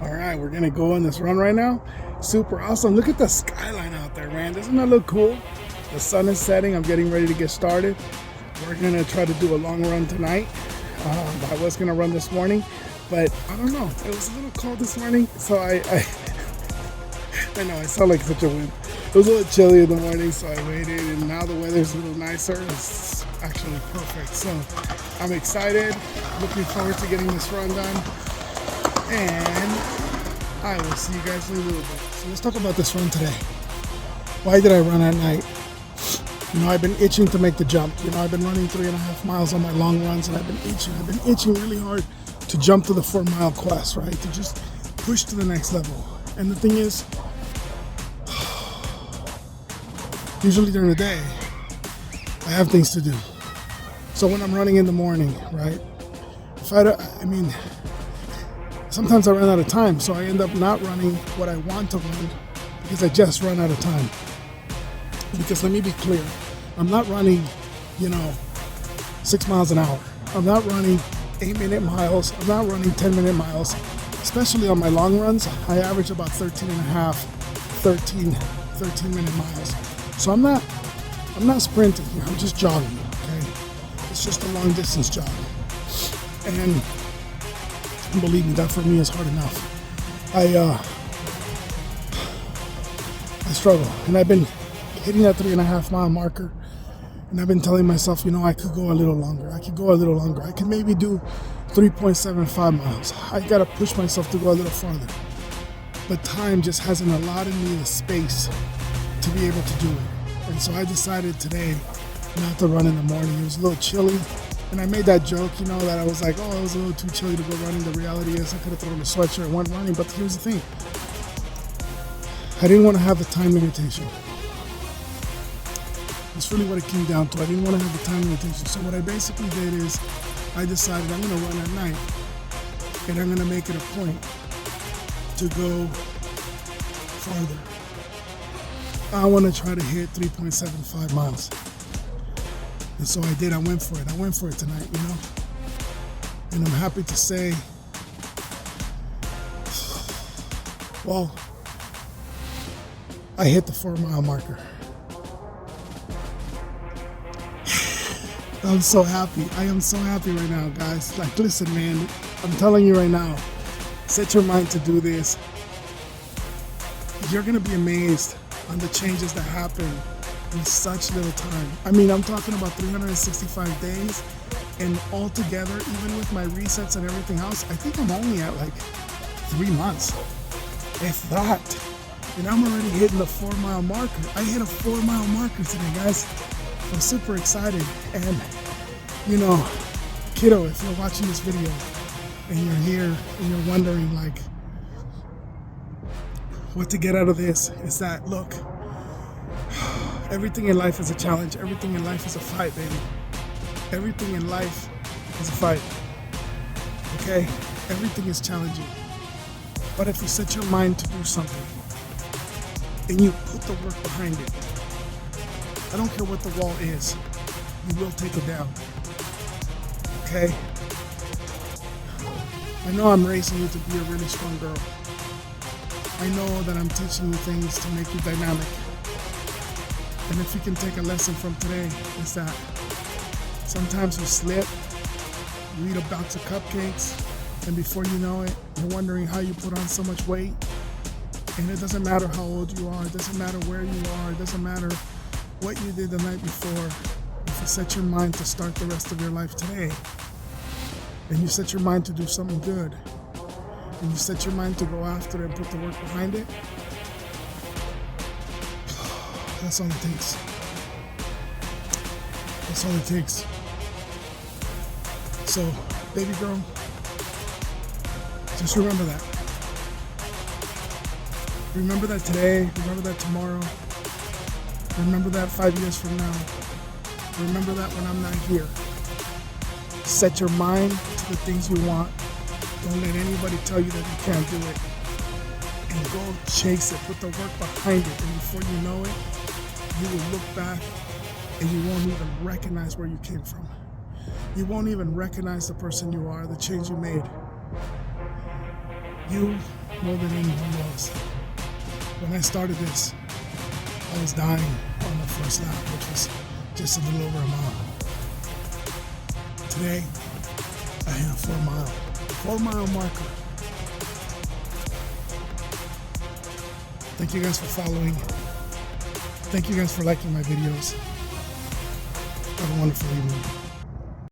All right, we're gonna go on this run right now. Super awesome. Look at the skyline out there, man. Doesn't that look cool? The sun is setting. I'm getting ready to get started. We're gonna try to do a long run tonight. I was gonna run this morning, but I don't know. It was a little cold this morning, so I know I sound like such a wimp. It was a little chilly in the morning, so I waited, and now the weather's a little nicer. It's actually perfect. So I'm excited. Looking forward to getting this run done. And I will see you guys in a little bit. So let's talk about this run today. Why did I run at night? You know, I've been itching to make the jump. You know, I've been running 3.5 miles on my long runs, and I've been itching really hard to jump to the 4-mile quest, right? To just push to the next level. And the thing is, usually during the day, I have things to do. So when I'm running in the morning, right? Sometimes I run out of time, so I end up not running what I want to run because I just run out of time. Because let me be clear, I'm not running, 6 miles an hour. I'm not running 8-minute miles. I'm not running 10-minute miles. Especially on my long runs, I average about 13-minute miles. So I'm not sprinting here. I'm just jogging, okay? It's just a long distance jog. And believe me, that for me is hard enough. I struggle, and I've been hitting that 3.5 mile marker, and I've been telling myself, I could go a little longer. I could maybe do 3.75 miles. I gotta push myself to go a little farther. But time just hasn't allowed me the space to be able to do it. And so I decided today not to run in the morning. It was a little chilly. And I made that joke, that I was like, it was a little too chilly to go running. The reality is I could have thrown a sweatshirt and went running, but here's the thing. I didn't want to have the time limitation. That's really what it came down to. I didn't want to have the time limitation. So what I basically did is I decided I'm going to run at night, and I'm going to make it a point to go farther. I want to try to hit 3.75 miles. And so I did. I went for it. I went for it tonight, And I'm happy to say, well, I hit the 4-mile marker. I'm so happy. I am so happy right now, guys. Like, listen, man, I'm telling you right now, set your mind to do this. You're going to be amazed on the changes that happen in such little time. I'm talking about 365 days, and altogether, even with my resets and everything else, I think I'm only at like 3 months, if that. And I'm already hitting the 4-mile marker. I hit a 4-mile marker today, guys. I'm super excited. And, kiddo, if you're watching this video and you're here and you're wondering like what to get out of this, is that, look, everything in life is a challenge. Everything in life is a fight, baby. Everything in life is a fight. Okay? Everything is challenging. But if you set your mind to do something and you put the work behind it, I don't care what the wall is, you will take it down. Okay? I know I'm raising you to be a really strong girl. I know that I'm teaching you things to make you dynamic. And if you can take a lesson from today, it's that sometimes you slip, you eat a box of cupcakes, and before you know it, you're wondering how you put on so much weight. And it doesn't matter how old you are, it doesn't matter where you are, it doesn't matter what you did the night before. If you set your mind to start the rest of your life today, and you set your mind to do something good, and you set your mind to go after it and put the work behind it, that's all it takes. That's all it takes. So, baby girl, just remember that. Remember that today. Remember that tomorrow. Remember that 5 years from now. Remember that when I'm not here. Set your mind to the things you want. Don't let anybody tell you that you can't do it. And go chase it. Put the work behind it. And before you know it, you will look back and you won't even recognize where you came from. You won't even recognize the person you are, the change you made. You, more than anyone else. When I started this, I was dying on the first lap, which was just a little over a mile. Today, I hit a 4-mile marker. Thank you guys for following. Thank you guys for liking my videos. Have a wonderful evening.